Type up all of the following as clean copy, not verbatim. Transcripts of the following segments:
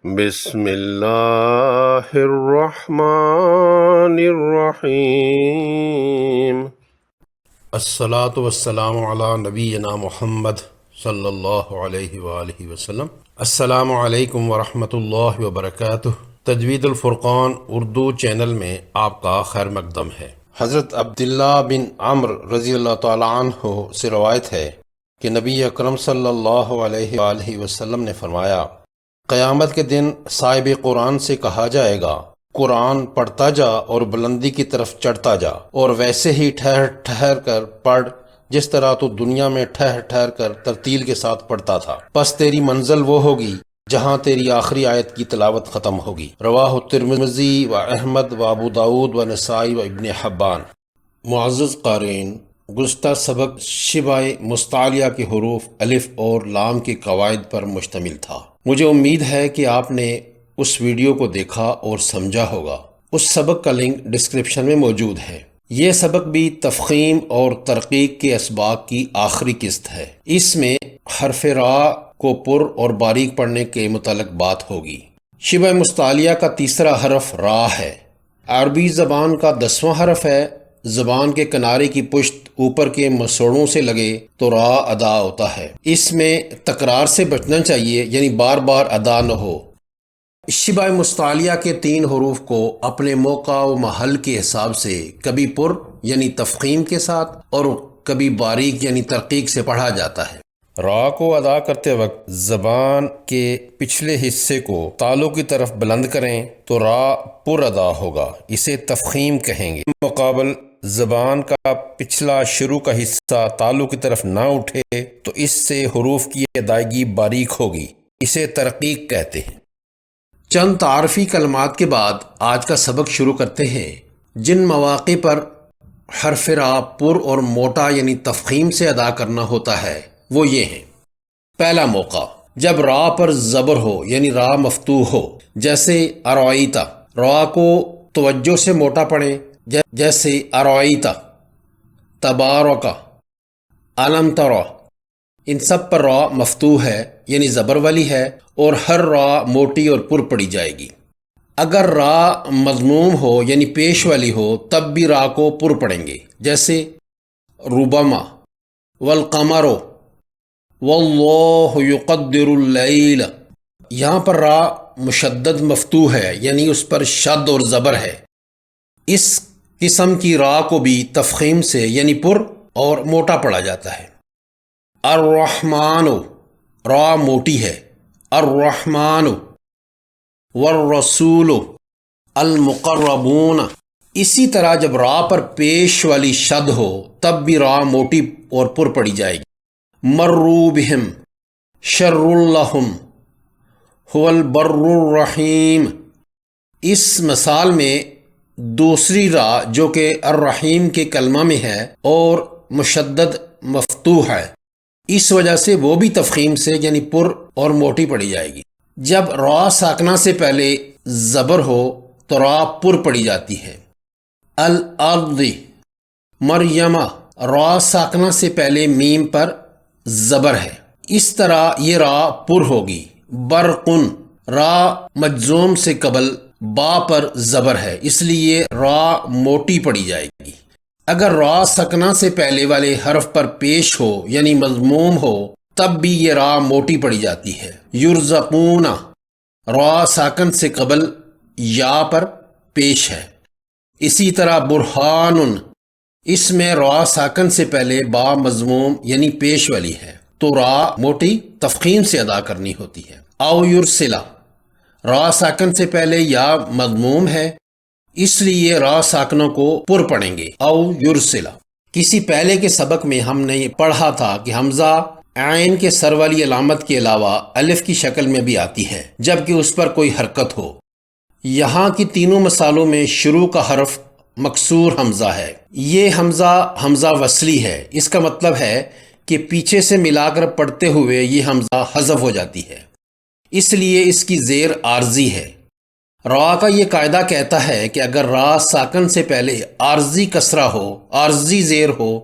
بسم اللہ الرحمن الرحیم۔ الصلاۃ والسلام علی نبینا محمد صلی اللہ علیہ وآلہ وسلم۔ السلام علیکم ورحمۃ اللہ وبرکاتہ۔ تجوید الفرقان اردو چینل میں آپ کا خیر مقدم ہے۔ حضرت عبداللہ بن عمرو رضی اللہ تعالی عنہ سے روایت ہے کہ نبی اکرم صلی اللہ علیہ وآلہ وسلم نے فرمایا، قیامت کے دن صاحب قرآن سے کہا جائے گا، قرآن پڑھتا جا اور بلندی کی طرف چڑھتا جا، اور ویسے ہی ٹھہر ٹھہر کر پڑھ جس طرح تو دنیا میں ٹھہر ٹھہر کر ترتیل کے ساتھ پڑھتا تھا، پس تیری منزل وہ ہوگی جہاں تیری آخری آیت کی تلاوت ختم ہوگی۔ رواہ الترمذی و احمد و ابو داود و نسائی و ابن حبان۔ معزز قارئین، گزشتہ سبق شبہ مستعلیہ کے حروف الف اور لام کے قواعد پر مشتمل تھا۔ مجھے امید ہے کہ آپ نے اس ویڈیو کو دیکھا اور سمجھا ہوگا۔ اس سبق کا لنک ڈسکرپشن میں موجود ہے۔ یہ سبق بھی تفخیم اور ترقیق کے اسباق کی آخری قسط ہے۔ اس میں حرف را کو پر اور باریک پڑھنے کے متعلق بات ہوگی۔ شبہ مستعلیہ کا تیسرا حرف را ہے۔ عربی زبان کا 10واں حرف ہے۔ زبان کے کنارے کی پشت اوپر کے مسوڑوں سے لگے تو را ادا ہوتا ہے۔ اس میں تکرار سے بچنا چاہیے، یعنی بار بار ادا نہ ہو۔ شبہ مستعلیہ کے 3 حروف کو اپنے موقع و محل کے حساب سے کبھی پر یعنی تفخیم کے ساتھ اور کبھی باریک یعنی ترقیق سے پڑھا جاتا ہے۔ را کو ادا کرتے وقت زبان کے پچھلے حصے کو تالوں کی طرف بلند کریں تو را پر ادا ہوگا، اسے تفخیم کہیں گے۔ مقابل زبان کا پچھلا شروع کا حصہ تالوں کی طرف نہ اٹھے تو اس سے حروف کی ادائیگی باریک ہوگی، اسے ترقیق کہتے ہیں۔ چند تعارفی کلمات کے بعد آج کا سبق شروع کرتے ہیں۔ جن مواقع پر حرف را پر اور موٹا یعنی تفخیم سے ادا کرنا ہوتا ہے وہ یہ ہیں۔ پہلا موقع، جب را پر زبر ہو یعنی را مفتوح ہو، جیسے ارائیتا۔ را کو توجہ سے موٹا پڑھیں، جیسے ارائیتا، تبارکا، علم ترا۔ ان سب پر را مفتوح ہے یعنی زبر والی ہے، اور ہر را موٹی اور پر پڑی جائے گی۔ اگر را مضموم ہو یعنی پیش والی ہو تب بھی را کو پر پڑھیں گے، جیسے ربما، والقمر، واللہ یقدر اللیل۔ یہاں پر را مشدد مفتوح ہے یعنی اس پر شد اور زبر ہے۔ اس قسم کی را کو بھی تفخیم سے یعنی پر اور موٹا پڑھا جاتا ہے۔ الرحمن، را موٹی ہے، الرحمن۔ والرسول، المقربون۔ اسی طرح جب را پر پیش والی شد ہو تب بھی را موٹی اور پر پڑی جائے گی۔ مروا بہم، شر لہم، هو البر الرحیم۔ اس مثال میں دوسری را جو کہ الرحیم کے کلمہ میں ہے اور مشدد مفتوح ہے، اس وجہ سے وہ بھی تفخیم سے یعنی پر اور موٹی پڑی جائے گی۔ جب را ساکنہ سے پہلے زبر ہو تو را پر پڑی جاتی ہے۔ الارض، مریم۔ را ساکنہ سے پہلے میم پر زبر ہے، اس طرح یہ را پر ہوگی۔ برقن، را مجزوم سے قبل با پر زبر ہے، اس لیے را موٹی پڑی جائے گی۔ اگر را سکنہ سے پہلے والے حرف پر پیش ہو یعنی مضموم ہو تب بھی یہ را موٹی پڑی جاتی ہے۔ یرزقون، را ساکن سے قبل یا پر پیش ہے۔ اسی طرح برہان، اس میں را ساکن سے پہلے با مضموم یعنی پیش والی ہے تو را موٹی تفخیم سے ادا کرنی ہوتی ہے۔ او یرسلا، را ساکن سے پہلے یا مضموم ہے، اس لیے را ساکنوں کو پر پڑھیں گے۔ او یرسلا۔ کسی پہلے کے سبق میں ہم نے یہ پڑھا تھا کہ حمزہ عین کے سر والی علامت کے علاوہ الف کی شکل میں بھی آتی ہے جبکہ اس پر کوئی حرکت ہو۔ یہاں کی تینوں مثالوں میں شروع کا حرف مکسور حمزہ ہے۔ یہ حمزہ وصلی ہے، اس کا مطلب ہے کہ پیچھے سے ملا کر پڑھتے ہوئے یہ حمزہ حذف ہو جاتی ہے، اس لیے اس کی زیر عارضی ہے۔ را کا یہ قاعدہ کہتا ہے کہ اگر را ساکن سے پہلے عارضی کسرہ ہو، عارضی زیر ہو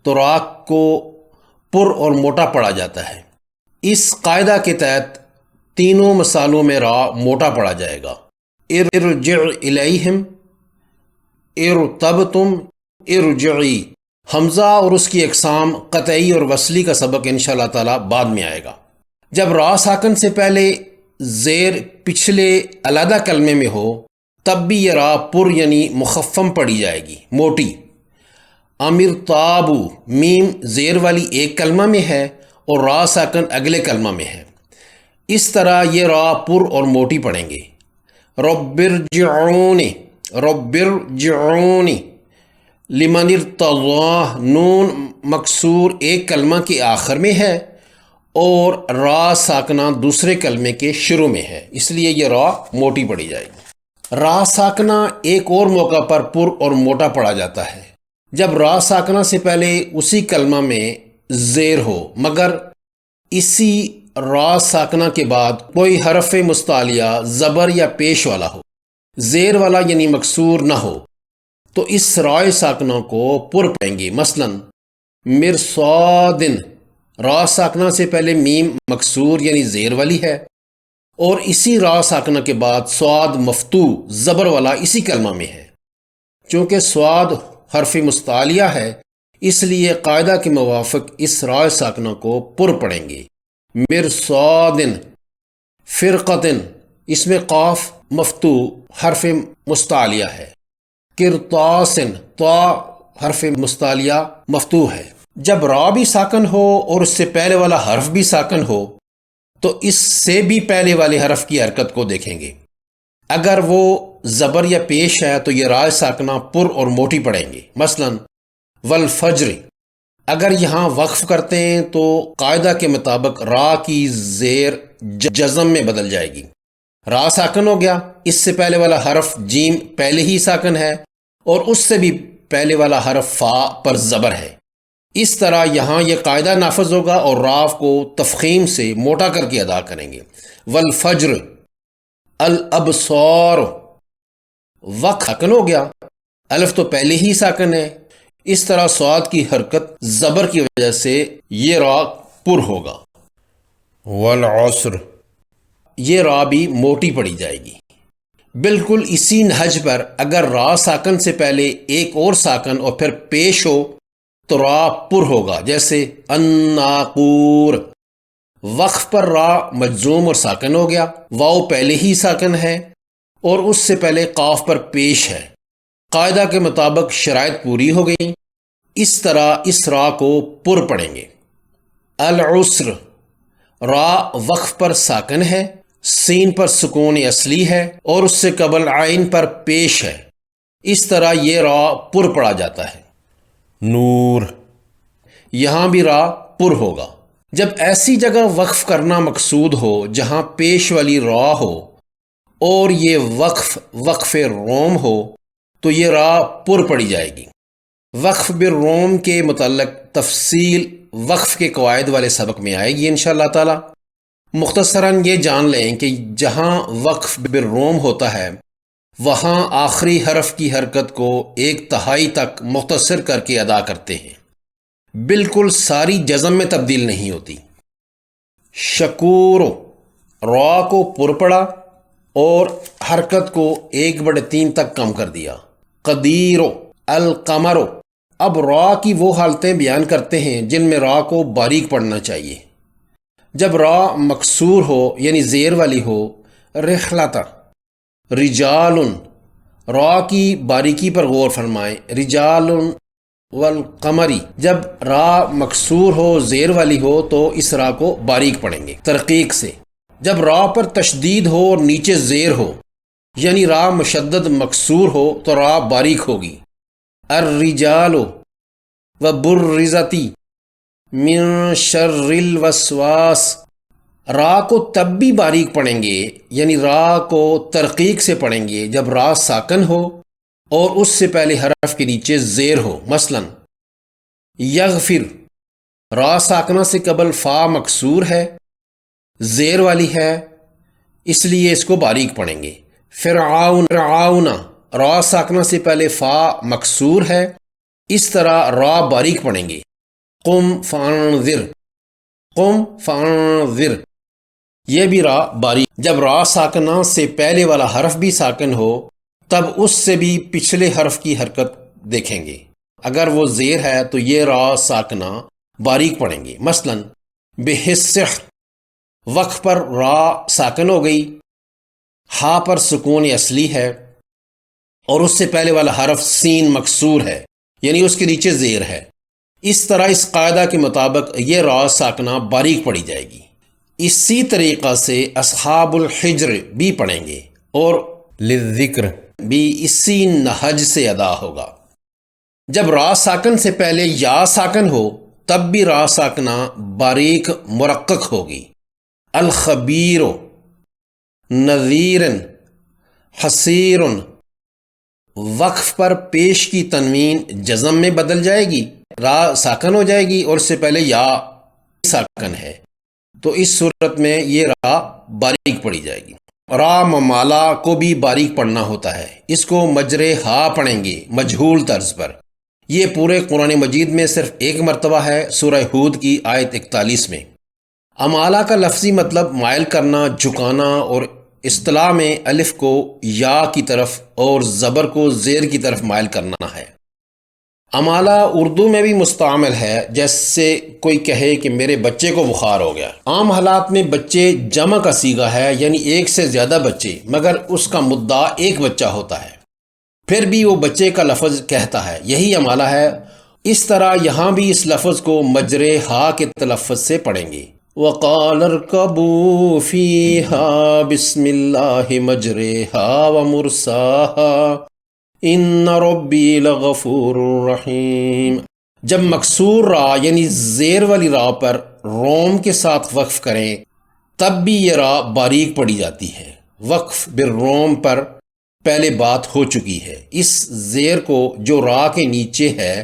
تو را کو پر اور موٹا پڑھا جاتا ہے۔ اس قاعدہ کے تحت تینوں مثالوں میں را موٹا پڑا جائے گا۔ ارجع الیہم، ارتبتم، ارجعی۔ حمزہ اور اس کی اقسام قطعی اور وصلی کا سبق انشاءاللہ تعالی بعد میں آئے گا۔ جب را ساکن سے پہلے زیر پچھلے علیحدہ کلمے میں ہو تب بھی یہ را پر یعنی مخفم پڑی جائے گی، موٹی۔ امر تابو، میم زیر والی ایک کلمہ میں ہے اور را ساکن اگلے کلمہ میں ہے، اس طرح یہ را پر اور موٹی پڑھیں گے۔ رب ارجعون، رب ارجعون، لمن ارتضی، نون مکسور ایک کلمہ کے آخر میں ہے اور را ساکنہ دوسرے کلمے کے شروع میں ہے، اس لیے یہ را موٹی پڑی جائے گی۔ را ساکنہ ایک اور موقع پر پر اور موٹا پڑا جاتا ہے جب را ساکنہ سے پہلے اسی کلمہ میں زیر ہو مگر اسی را ساکنہ کے بعد کوئی حرف مستعلیہ زبر یا پیش والا ہو، زیر والا یعنی مکسور نہ ہو، تو اس رائے ساکنہ کو پر پڑھیں گے۔ مثلا مرصادن، را ساکنہ سے پہلے میم مکسور یعنی زیر والی ہے اور اسی را ساکنہ کے بعد صاد مفتوح زبر والا اسی کلمہ میں ہے۔ چونکہ صاد حرف مستعلیہ ہے اس لیے قاعدہ کے موافق اس را ساکنہ کو پر پڑھیں گے۔ مرصادن، فرقتن، اس میں قاف مفتوح حرف مستعلیہ ہے۔ قرطاسن، طا حرف مستعلیہ مفتوح ہے۔ جب را بھی ساکن ہو اور اس سے پہلے والا حرف بھی ساکن ہو تو اس سے بھی پہلے والے حرف کی حرکت کو دیکھیں گے۔ اگر وہ زبر یا پیش ہے تو یہ را ساکنہ پر اور موٹی پڑھیں گے۔ مثلا والفجر، اگر یہاں وقف کرتے ہیں تو قاعدہ کے مطابق را کی زیر جزم میں بدل جائے گی۔ را ساکن ہو گیا، اس سے پہلے والا حرف جیم پہلے ہی ساکن ہے اور اس سے بھی پہلے والا حرف فا پر زبر ہے، اس طرح یہاں یہ قاعدہ نافذ ہوگا اور راف کو تفخیم سے موٹا کر کے ادا کریں گے۔ والفجر، الابصار، وقت ساکن ہو گیا، الف تو پہلے ہی ساکن ہے، اس طرح صاد کی حرکت زبر کی وجہ سے یہ را پر ہوگا۔ والعصر، یہ را بھی موٹی پڑی جائے گی۔ بالکل اسی نہج پر اگر را ساکن سے پہلے ایک اور ساکن اور پھر پیش ہو تو را پر ہوگا، جیسے الناقور، وقف پر را مجزوم اور ساکن ہو گیا، واو پہلے ہی ساکن ہے اور اس سے پہلے قاف پر پیش ہے، قاعدہ کے مطابق شرائط پوری ہو گئی، اس طرح اس را کو پر پڑھیں گے۔ العسر، را وقف پر ساکن ہے، سین پر سکون اصلی ہے اور اس سے قبل عین پر پیش ہے، اس طرح یہ را پر پڑھا جاتا ہے۔ نور، یہاں بھی را پر ہوگا۔ جب ایسی جگہ وقف کرنا مقصود ہو جہاں پیش والی را ہو اور یہ وقف روم ہو تو یہ را پر پڑی جائے گی۔ وقف بالروم کے متعلق تفصیل وقف کے قواعد والے سبق میں آئے گی انشاءاللہ تعالی۔ مختصراً یہ جان لیں کہ جہاں وقف بالروم ہوتا ہے وہاں آخری حرف کی حرکت کو ایک تہائی تک مختصر کر کے ادا کرتے ہیں، بالکل ساری جزم میں تبدیل نہیں ہوتی۔ شکور، را کو پر پڑا اور حرکت کو 1/3 تک کم کر دیا۔ قدیر، القمر، اب را کی وہ حالتیں بیان کرتے ہیں جن میں را کو باریک پڑھنا چاہیے۔ جب را مکسور ہو یعنی زیر والی ہو، رحلتا، رجال، را کی باریکی پر غور فرمائیں، رجال والقمری، جب را مکسور ہو زیر والی ہو تو اس را کو باریک پڑھیں گے ترقیق سے۔ جب را پر تشدید ہو اور نیچے زیر ہو یعنی را مشدد مکسور ہو تو را باریک ہوگی۔ الرجال وبرزتی من شر الوسواس، را کو تب بھی باریک پڑھیں گے یعنی را کو ترقیق سے پڑھیں گے جب را ساکن ہو اور اس سے پہلے حرف کے نیچے زیر ہو۔ مثلا یغفر، را ساکنہ سے قبل فا مکسور ہے، زیر والی ہے، اس لیے اس کو باریک پڑھیں گے۔ فرعون، را ساکنہ سے پہلے فا مکسور ہے، اس طرح را باریک پڑھیں گے۔ قم فانذر، یہ بھی را باریک. جب را ساکنہ سے پہلے والا حرف بھی ساکن ہو تب اس سے بھی پچھلے حرف کی حرکت دیکھیں گے. اگر وہ زیر ہے تو یہ را ساکنہ باریک پڑھیں گے. مثلا بِالسِّحْرِ، وقف پر را ساکن ہو گئی، ہا پر سکون اصلی ہے اور اس سے پہلے والا حرف سین مکسور ہے، یعنی اس کے نیچے زیر ہے. اس طرح اس قاعدہ کے مطابق یہ را ساکنہ باریک پڑھی جائے گی. اسی طریقہ سے اصحاب الحجر بھی پڑھیں گے اور للذکر بھی اسی نہج سے ادا ہوگا. جب را ساکن سے پہلے یا ساکن ہو تب بھی را ساکنہ باریک مرقق ہوگی. الخبیر، نذیر، حسیر، وقف پر پیش کی تنوین جزم میں بدل جائے گی، را ساکن ہو جائے گی اور اس سے پہلے یا ساکن ہے، تو اس صورت میں یہ را باریک پڑھی جائے گی. را ممالا کو بھی باریک پڑھنا ہوتا ہے، اس کو مجرے ہا پڑھیں گے مجہول طرز پر. یہ پورے قرآن مجید میں صرف ایک مرتبہ ہے، سورہ ہود کی آیت 41 میں. امالا کا لفظی مطلب مائل کرنا، جھکانا، اور اصطلاح میں الف کو یا کی طرف اور زبر کو زیر کی طرف مائل کرنا ہے. امالہ اردو میں بھی مستعمل ہے، جیسے کوئی کہے کہ میرے بچے کو بخار ہو گیا. عام حالات میں بچے جمع کا صیغہ ہے، یعنی ایک سے زیادہ بچے، مگر اس کا مدعا ایک بچہ ہوتا ہے، پھر بھی وہ بچے کا لفظ کہتا ہے، یہی امالہ ہے. اس طرح یہاں بھی اس لفظ کو مجرے ہا کے تلفظ سے پڑھیں گے. وَقَالَ ارْكَبُوا فِيهَا بِسْمِ اللَّهِ مَجْرَاهَا وَمُرْسَاهَا إِنَّ رَبِّي لَغَفُورٌ رَحِيمٌ. جب مکسور را یعنی زیر والی را پر روم کے ساتھ وقف کریں تب بھی یہ را باریک پڑھی جاتی ہے. وقف بالروم پر پہلے بات ہو چکی ہے. اس زیر کو جو را کے نیچے ہے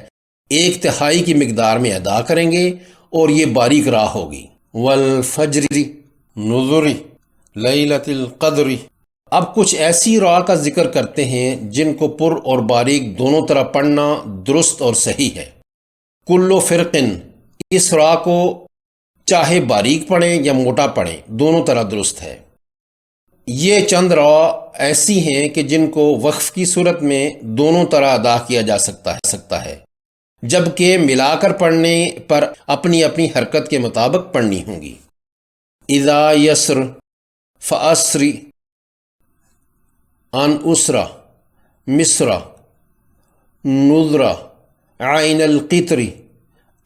1/3 کی مقدار میں ادا کریں گے اور یہ باریک را ہوگی. والفجر، نذر، لیلۃ القدر. اب کچھ ایسی را کا ذکر کرتے ہیں جن کو پر اور باریک دونوں طرح پڑھنا درست اور صحیح ہے. کل فرقن، اس را کو چاہے باریک پڑھیں یا موٹا پڑھیں دونوں طرح درست ہے. یہ چند را ایسی ہیں کہ جن کو وقف کی صورت میں دونوں طرح ادا کیا جا سکتا ہے، جبکہ ملا کر پڑھنے پر اپنی اپنی حرکت کے مطابق پڑھنی ہوں گی. اذا یسر، فاسری، ان اسرا، مصرا، نذرا، عین القطر،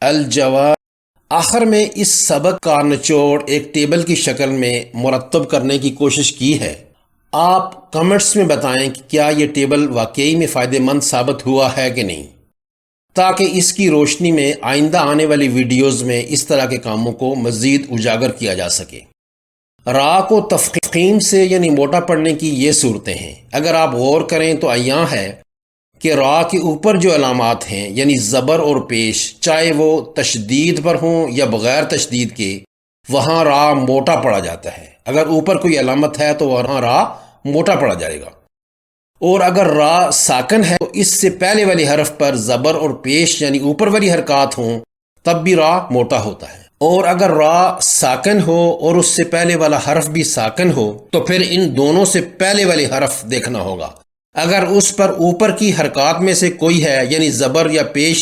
الجوار. آخر میں اس سبق کا نچوڑ ایک ٹیبل کی شکل میں مرتب کرنے کی کوشش کی ہے. آپ کمنٹس میں بتائیں کہ کیا یہ ٹیبل واقعی میں فائدہ مند ثابت ہوا ہے کہ نہیں، تاکہ اس کی روشنی میں آئندہ آنے والی ویڈیوز میں اس طرح کے کاموں کو مزید اجاگر کیا جا سکے. را کو تفخیم سے یعنی موٹا پڑھنے کی یہ صورتیں ہیں. اگر آپ غور کریں تو عیاں ہے کہ را کے اوپر جو علامات ہیں یعنی زبر اور پیش، چاہے وہ تشدید پر ہوں یا بغیر تشدید کے، وہاں را موٹا پڑھا جاتا ہے. اگر اوپر کوئی علامت ہے تو وہاں را موٹا پڑھا جائے گا، اور اگر را ساکن ہے تو اس سے پہلے والی حرف پر زبر اور پیش یعنی اوپر والی حرکات ہوں تب بھی را موٹا ہوتا ہے. اور اگر را ساکن ہو اور اس سے پہلے والا حرف بھی ساکن ہو تو پھر ان دونوں سے پہلے والی حرف دیکھنا ہوگا. اگر اس پر اوپر کی حرکات میں سے کوئی ہے یعنی زبر یا پیش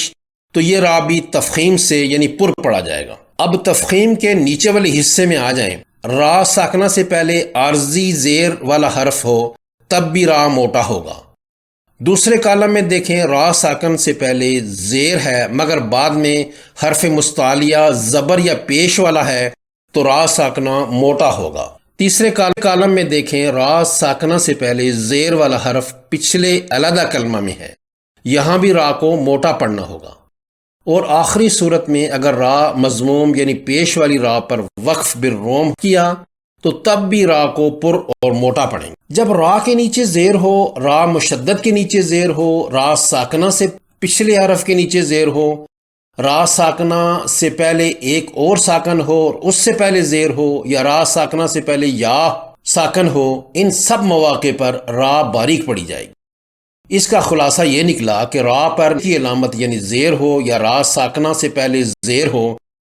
تو یہ را بھی تفخیم سے یعنی پر پڑھا جائے گا. اب تفخیم کے نیچے والے حصے میں آ جائیں. را ساکنہ سے پہلے عارضی زیر والا حرف ہو تب بھی را موٹا ہوگا. دوسرے کالم میں دیکھیں، را ساکن سے پہلے زیر ہے مگر بعد میں حرف مستعلیہ زبر یا پیش والا ہے تو را ساکنہ موٹا ہوگا. تیسرے کالم میں دیکھیں، را ساکنہ سے پہلے زیر والا حرف پچھلے علیحدہ کلمہ میں ہے، یہاں بھی را کو موٹا پڑھنا ہوگا. اور آخری صورت میں اگر را مضموم یعنی پیش والی را پر وقف بالروم کیا تو تب بھی را کو پر اور موٹا پڑھیں گے. جب را کے نیچے زیر ہو، را مشدد کے نیچے زیر ہو، را ساکنہ سے پچھلے حرف کے نیچے زیر ہو، را ساکنہ سے پہلے ایک اور ساکن ہو اور اس سے پہلے زیر ہو، یا را ساکنہ سے پہلے یا ساکن ہو، ان سب مواقع پر را باریک پڑھی جائے گی. اس کا خلاصہ یہ نکلا کہ را پر کی علامت یعنی زیر ہو یا را ساکنہ سے پہلے زیر ہو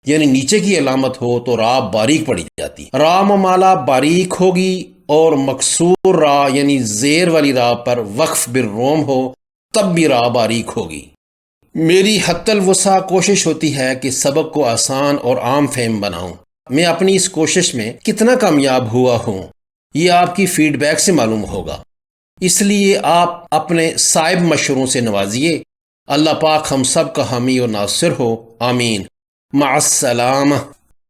یعنی نیچے کی علامت ہو تو را باریک پڑی جاتی. را ممالا باریک ہوگی اور مکسور را یعنی زیر والی را پر وقف بالروم ہو تب بھی را باریک ہوگی. میری حتی الوسع کوشش ہوتی ہے کہ سبق کو آسان اور عام فہم بناؤں. میں اپنی اس کوشش میں کتنا کامیاب ہوا ہوں یہ آپ کی فیڈ بیک سے معلوم ہوگا. اس لیے آپ اپنے صائب مشوروں سے نوازیے. اللہ پاک ہم سب کا حامی اور ناصر ہو. آمین. مع السلامہ.